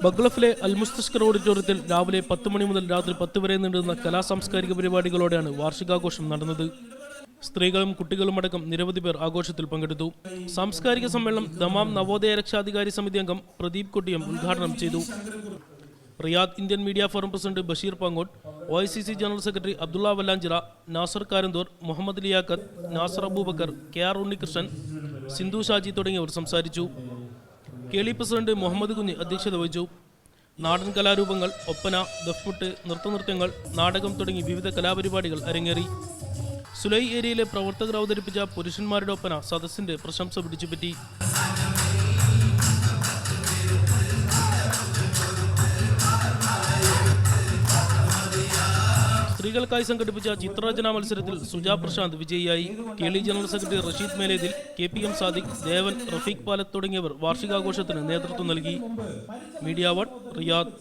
ബഗ്ലഫിലെ അൽമുസ്തഷ്കർ ഓഡിറ്റോറിയത്തിൽ രാവിലെ 10 മണി മുതൽ രാത്രി 10 വരെ നീണ്ടുന്ന കലാസാംസ്കാരിക പരിപാടികളോടെയാണ് വാർഷികാഘോഷം നടന്നത്. സ്ത്രീകളും കുട്ടികളുമടക്കം നിരവധി പേർ ആഘോഷത്തിൽ പങ്കെടുത്തു. സാംസ്കാരിക സമ്മേളനം ദമാം നവോദയ രക്ഷാധികാരി സമിതി അംഗം പ്രദീപ് കൊട്ടിയം ഉദ്ഘാടനം ചെയ്തു. Riyadh Indian media forum president Basheer Pangott, OICC general secretary Abdulla Vallanchira, Nasar Karanthur, Muhammad Liyakath, Nasar Aboobacker, KR Unnikrishnan, Sindhu Shaji തുടങ്ങിയവർ സംസാരിച്ചു. KLE പ്രസിഡന്റ് മുഹമ്മദ് കുഞ്ഞ് അധ്യക്ഷത വഹിച്ചു. നാടൻ കലാരൂപങ്ങൾ, ഒപ്പന, ദഫ്മുട്ട്, നൃത്തനൃത്യങ്ങൾ, നാടകം തുടങ്ങി വിവിധ കലാപരിപാടികൾ അരങ്ങേറി. സുലൈ ഏരിയയിലെ പ്രവർത്തകർ അവതരിപ്പിച്ച പുരുഷന്മാരുടെ ഒപ്പന സദസ്സിന്റെ പ്രശംസ പിടിച്ചുപറ്റി. സ്ത്രീകൾക്കായി സംഘടിപ്പിച്ച ചിത്രരചനാ മത്സരത്തിൽ സുജാ പ്രശാന്ത് വിജയിയായി. KLE general secretary Rasheed Melethil, KPM Sadiq, Devan, Rafeeq Palath തുടങ്ങിയവർ വാർഷികാഘോഷത്തിന് നേതൃത്വം നൽകി. Media 1 Riyadh.